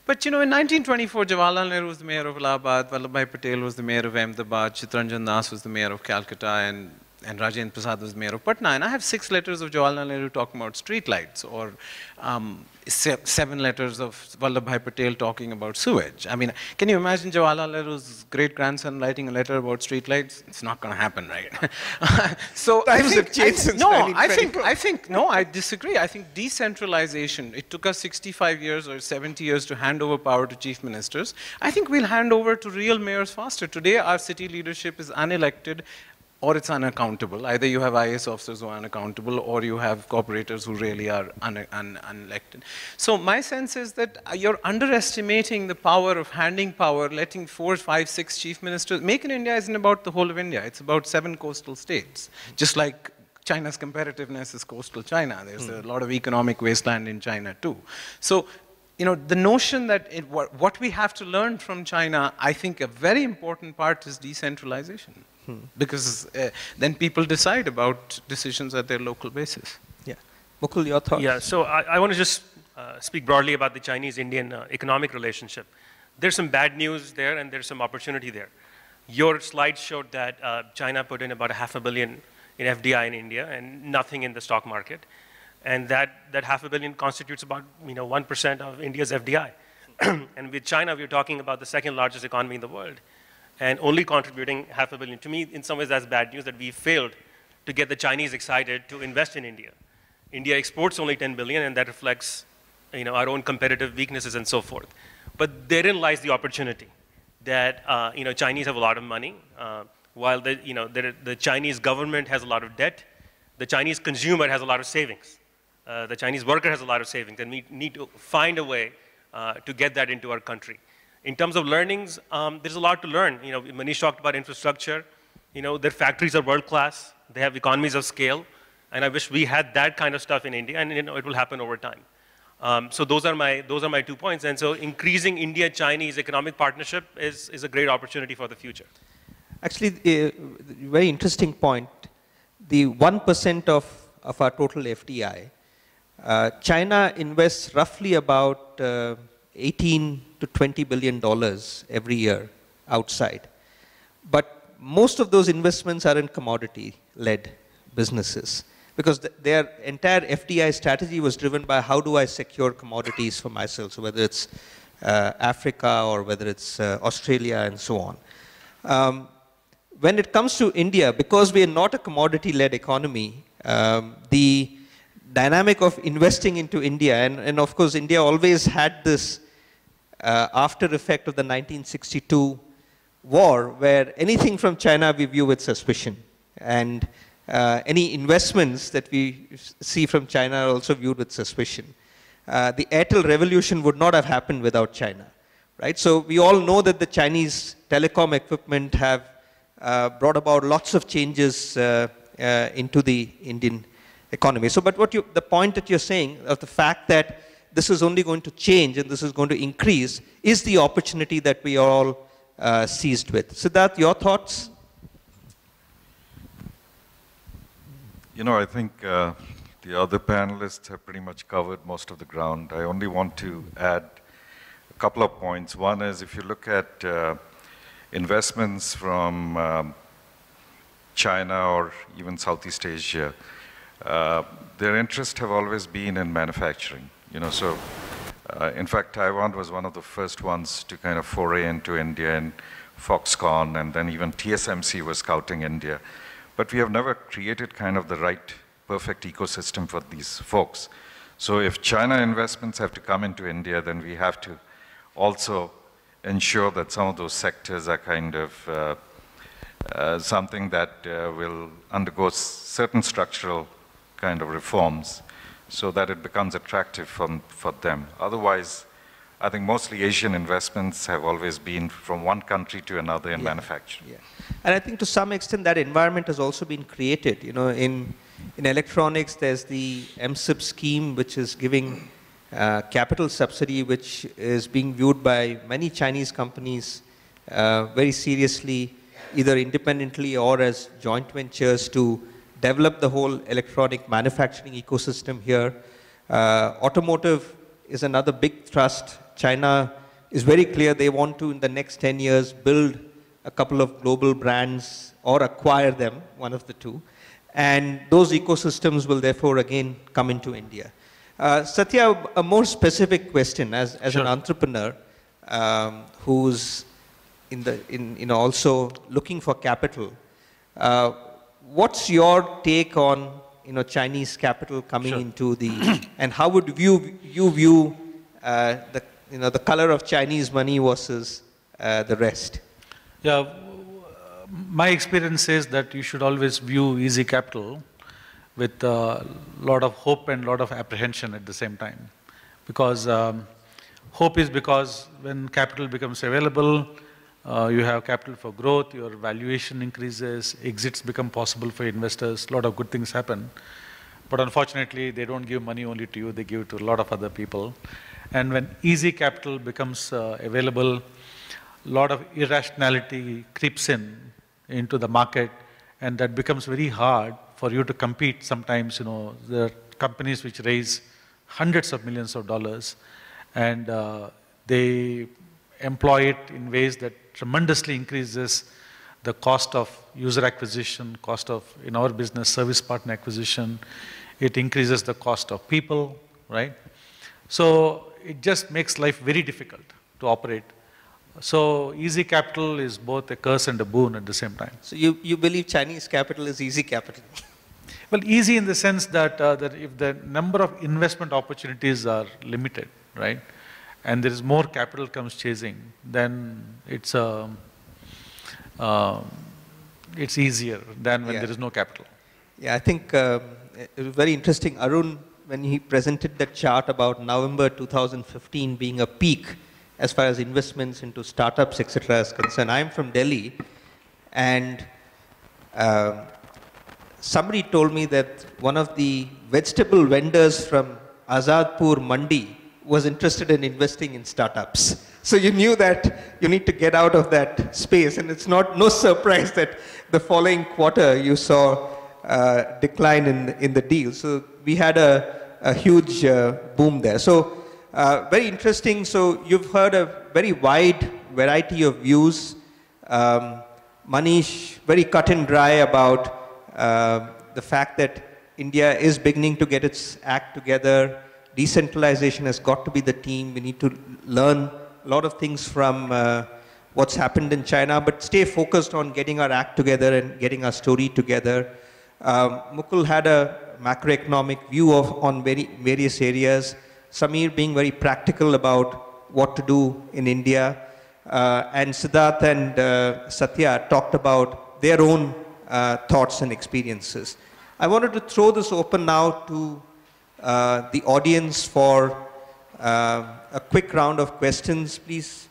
But, you know, in 1924, Jawaharlal Nehru was the mayor of Allahabad, Vallabhbhai Patel was the mayor of Ahmedabad, Chittaranjan Das was the mayor of Calcutta, and Rajendra Prasad was mayor of Patna. And I have 6 letters of Jawaharlal Nehru talking about streetlights, or 7 letters of Vallabhbhai Patel talking about sewage. I mean, can you imagine Jawaharlal Nehru's great-grandson writing a letter about streetlights? It's not going to happen, right? So
Times have changed since 1924.
No, I disagree. I think decentralization, it took us 65 years or 70 years to hand over power to chief ministers. I think we'll hand over to real mayors faster. Today, our city leadership is unelected, or it's unaccountable. Either you have IAS officers who are unaccountable, or you have corporators who really are unelected. So my sense is that you're underestimating the power of handing power, letting 4, 5, 6 chief ministers. Make in India isn't about the whole of India. It's about 7 coastal states. Just like China's competitiveness is coastal China. There's a lot of economic wasteland in China too. So, you know, the notion that what we have to learn from China, I think a very important part is decentralization. Because then people decide about decisions at their local basis.
Yeah. Mukul, your thoughts?
Yeah, so I want to just speak broadly about the Chinese-Indian economic relationship. There's some bad news there and there's some opportunity there. Your slide showed that China put in about $500 million in FDI in India and nothing in the stock market. And that $500 million constitutes about 1% of India's FDI. And with China, we're talking about the 2nd largest economy in the world, and only contributing $500 million. To me, in some ways, that's bad news that we failed to get the Chinese excited to invest in India. India exports only 10 billion, and that reflects our own competitive weaknesses and so forth. But therein lies the opportunity that Chinese have a lot of money, while the Chinese government has a lot of debt, the Chinese consumer has a lot of savings, the Chinese worker has a lot of savings, and we need to find a way to get that into our country. In terms of learnings, there's a lot to learn. Manish talked about infrastructure. Their factories are world class. They have economies of scale, and I wish we had that kind of stuff in India, and it will happen over time. So those are my 2 points. And so increasing India-Chinese economic partnership is a great opportunity for the future.
Actually, a very interesting point. The 1% of our total FDI, China invests roughly about 18 to $20 billion every year outside. But most of those investments are in commodity-led businesses, because their entire FDI strategy was driven by how do I secure commodities for myself. So whether it's Africa or whether it's Australia and so on. When it comes to India, because we are not a commodity-led economy, the dynamic of investing into India, and of course India always had this after effect of the 1962 war, where anything from China we view with suspicion. And any investments that we see from China are also viewed with suspicion. The Airtel revolution would not have happened without China, right? So we all know that the Chinese telecom equipment have brought about lots of changes into the Indian economy. So, but the point that you're saying of the fact that this is only going to change and this is going to increase is the opportunity that we are all seized with. Siddhartha, your thoughts?
You know, I think the other panelists have pretty much covered most of the ground. I only want to add a couple of points. One is if you look at investments from China or even Southeast Asia, their interests have always been in manufacturing. You know, so in fact, Taiwan was one of the first ones to kind of foray into India, and Foxconn, and then even TSMC was scouting India. But we have never created kind of the right, perfect ecosystem for these folks. So if China investments have to come into India, then we have to also ensure that some of those sectors are kind of something that will undergo certain structural kind of reforms so that it becomes attractive for them. Otherwise, I think mostly Asian investments have always been from one country to another in manufacturing.
Yeah. And I think to some extent that environment has also been created. You know, in electronics, there's the MSIP scheme, which is giving capital subsidy, which is being viewed by many Chinese companies very seriously, either independently or as joint ventures to develop the whole electronic manufacturing ecosystem here. Automotive is another big thrust. China is very clear they want to, in the next 10 years, build a couple of global brands or acquire them, one of the two. And those ecosystems will therefore again come into India. Satya, a more specific question as
Sure.
an entrepreneur who's also looking for capital. What's your take on Chinese capital coming
Sure.
into the, and how would you view the color of Chinese money versus the rest?
Yeah, my experience says that you should always view easy capital with a lot of hope and a lot of apprehension at the same time. Because hope is because when capital becomes available, you have capital for growth, your valuation increases, exits become possible for investors, a lot of good things happen. But unfortunately, they don't give money only to you, they give it to a lot of other people. And when easy capital becomes available, a lot of irrationality creeps into the market, and that becomes very hard for you to compete. Sometimes, there are companies which raise hundreds of millions of dollars, and they employ it in ways that tremendously increases the cost of user acquisition, cost of, in our business, service partner acquisition. It increases the cost of people, right? So it just makes life very difficult to operate. So easy capital is both a curse and a boon at the same time.
So you believe Chinese capital is easy capital?
Well, easy in the sense that, that if the number of investment opportunities are limited, right, and there is more capital comes chasing, then it's easier than when there is no capital.
Yeah, I think it was very interesting. Arun, when he presented that chart about November 2015 being a peak as far as investments into startups, etc. is concerned. I'm from Delhi, and somebody told me that one of the vegetable vendors from Azadpur Mandi was interested in investing in startups. So you knew that you need to get out of that space, and it's no surprise that the following quarter you saw decline in the deal. So we had a huge boom there. So very interesting. So you've heard a very wide variety of views. Manish, very cut and dry about the fact that India is beginning to get its act together. Decentralization has got to be the theme. We need to learn a lot of things from what's happened in China, but stay focused on getting our act together and getting our story together. Mukul had a macroeconomic view on various areas. Samir being very practical about what to do in India. And Siddhartha and Satya talked about their own thoughts and experiences. I wanted to throw this open now to the audience for a quick round of questions. Please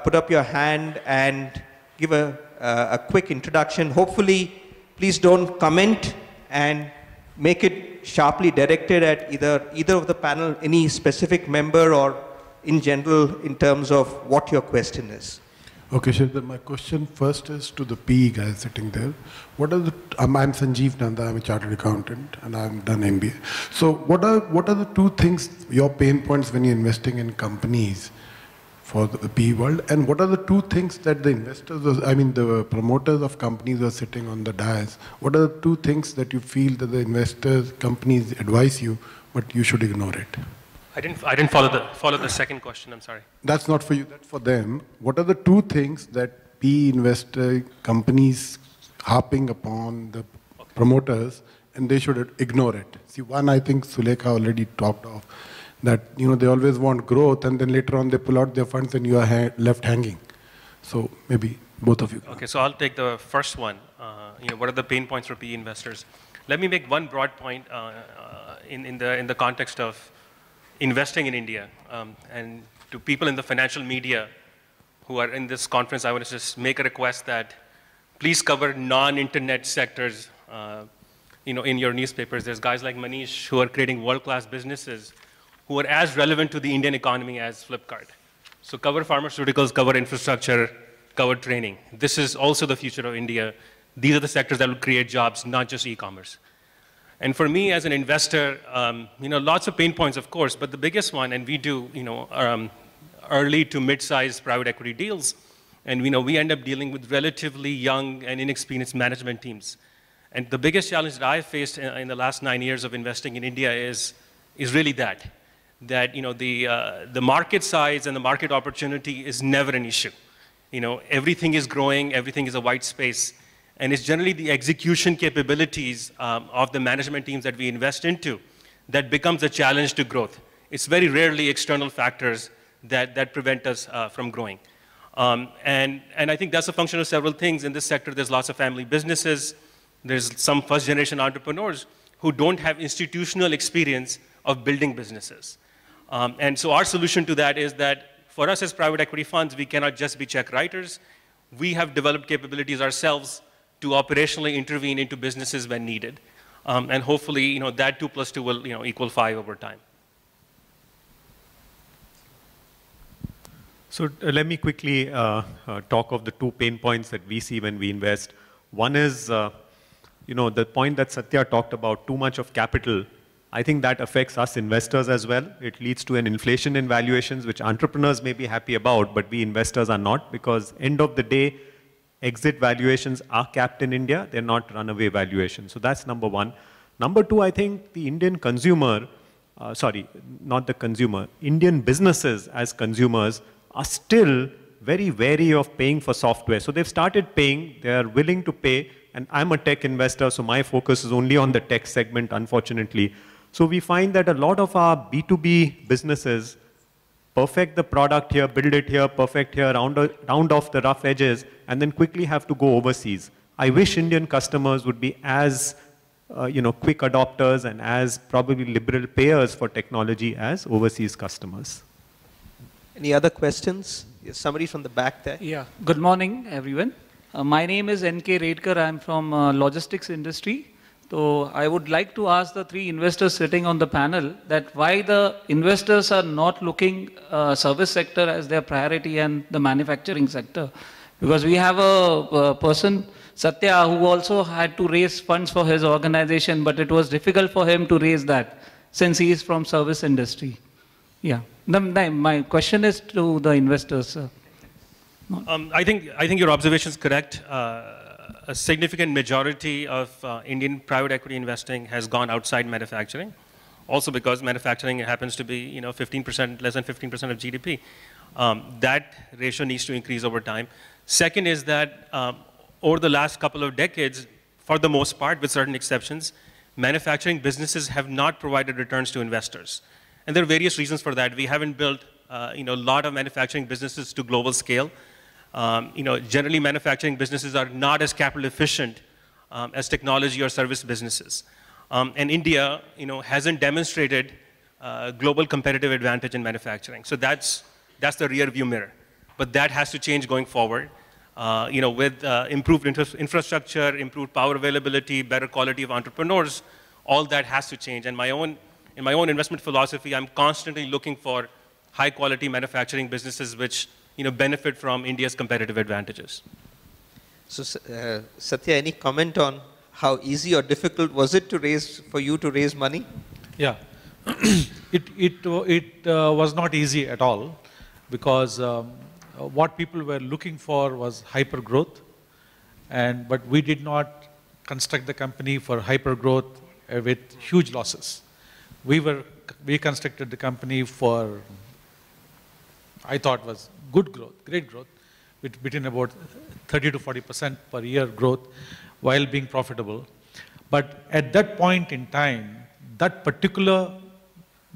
put up your hand and give a quick introduction. Hopefully, please don't comment and make it sharply directed at either of the panel, any specific member, or in general in terms of what your question is.
Okay, Sridhar, my question first is to the PE guys sitting there. What are the, I'm Sanjeev Nanda, I'm a chartered accountant and I've done MBA. So what are the two things, your pain points when you're investing in companies for the PE world, and what are the two things that the investors, the promoters of companies are sitting on the dais, what are the two things that you feel that the investors, companies advise you, but you should ignore it?
I didn't follow the second question, I'm sorry.
That's not for you, that's for them. What are the two things that PE investor companies harping upon the promoters and they should ignore it? See, one I think Sulekha already talked of, that they always want growth and then later on they pull out their funds and you are left hanging. So maybe both of you.
Okay, so I'll take the first one. What are the pain points for PE investors? Let me make one broad point in the context of investing in India. And to people in the financial media who are in this conference, I want to just make a request that please cover non-internet sectors in your newspapers. There's guys like Manish who are creating world-class businesses who are as relevant to the Indian economy as Flipkart. So cover pharmaceuticals, cover infrastructure, cover training. This is also the future of India. These are the sectors that will create jobs, not just e-commerce. And for me as an investor, lots of pain points, of course, but the biggest one, and we do, early to mid-sized private equity deals, and we end up dealing with relatively young and inexperienced management teams. And the biggest challenge that I've faced in the last 9 years of investing in India is really that the market size and the market opportunity is never an issue. Everything is growing, everything is a white space. And it's generally the execution capabilities of the management teams that we invest into that becomes a challenge to growth. It's very rarely external factors that prevent us from growing. And I think that's a function of several things. In this sector, there's lots of family businesses. There's some first-generation entrepreneurs who don't have institutional experience of building businesses. And so our solution to that is that for us as private equity funds, we cannot just be check writers. We have developed capabilities ourselves to operationally intervene into businesses when needed. And hopefully, that 2 + 2 will, equal 5 over time.
So let me quickly talk of the two pain points that we see when we invest. One is, the point that Satya talked about, too much of capital. I think that affects us investors as well. It leads to an inflation in valuations, which entrepreneurs may be happy about, but we investors are not, because end of the day, exit valuations are capped in India. They're not runaway valuations. So that's number one. Number two, I think the Indian consumer, Indian businesses as consumers are still very wary of paying for software. So they've started paying, they're willing to pay, and I'm a tech investor, so my focus is only on the tech segment, unfortunately. So we find that a lot of our B2B businesses perfect the product here, build it here, perfect here, round off the rough edges, and then quickly have to go overseas. I wish Indian customers would be as quick adopters and as probably liberal payers for technology as overseas customers.
Any other questions? Yes, somebody from the back there.
Yeah. Good morning, everyone. My name is N.K. Redkar. I'm from logistics industry. So I would like to ask the three investors sitting on the panel that why the investors are not looking service sector as their priority and the manufacturing sector. Because we have a person, Satya, who also had to raise funds for his organization, but it was difficult for him to raise that since he is from service industry. Yeah. My question is to the investors, sir.
I think your observation is correct. A significant majority of Indian private equity investing has gone outside manufacturing, also because manufacturing happens to be 15%, less than 15% of GDP. That ratio needs to increase over time. Second is that over the last couple of decades, for the most part, with certain exceptions, manufacturing businesses have not provided returns to investors. And there are various reasons for that. We haven't built a lot of manufacturing businesses to global scale. Generally, manufacturing businesses are not as capital efficient as technology or service businesses. And India, hasn't demonstrated global competitive advantage in manufacturing. So that's the rear view mirror. But that has to change going forward. With improved infrastructure, improved power availability, better quality of entrepreneurs, all that has to change. And in my own investment philosophy, I'm constantly looking for high quality manufacturing businesses which benefit from India's competitive advantages.
So, Satya, any comment on how easy or difficult was it for you to raise money?
Yeah, it was not easy at all, because what people were looking for was hyper growth, but we did not construct the company for hyper growth with huge losses. We constructed the company for, I thought, was good growth, great growth, between about 30 to 40% per year growth while being profitable. But at that point in time, that particular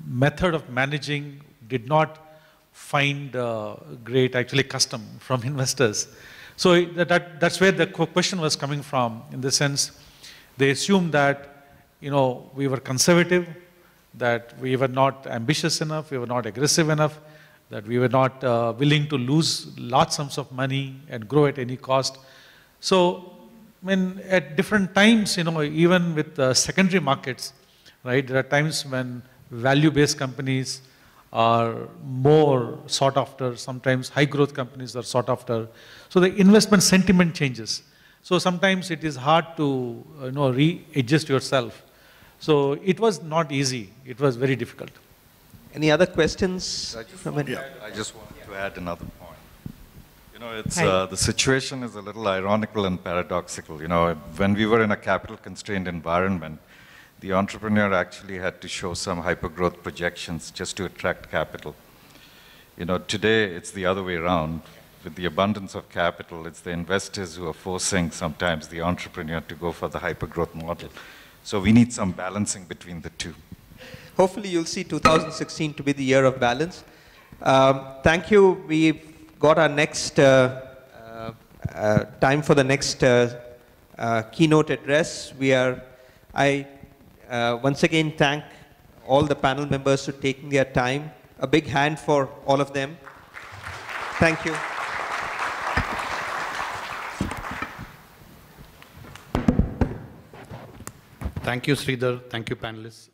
method of managing did not find great, actually, custom from investors. So that's where the question was coming from, in the sense they assumed that we were conservative, that we were not ambitious enough, we were not aggressive enough, that we were not willing to lose large sums of money and grow at any cost. So, at different times, even with secondary markets, right, there are times when value-based companies are more sought after, sometimes high-growth companies are sought after. So the investment sentiment changes. So sometimes it is hard to, readjust yourself. So it was not easy. It was very difficult.
Any other questions?
I just wanted to add another point. The situation is a little ironical and paradoxical. When we were in a capital-constrained environment, the entrepreneur actually had to show some hyper-growth projections just to attract capital. Today it's the other way around. With the abundance of capital, it's the investors who are forcing sometimes the entrepreneur to go for the hyper-growth model. So we need some balancing between the two.
Hopefully you'll see 2016 to be the year of balance. Thank you. We've got our next time for the next keynote address. I once again thank all the panel members for taking their time. A big hand for all of them. Thank you.
Thank you, Sridhar. Thank you, panelists.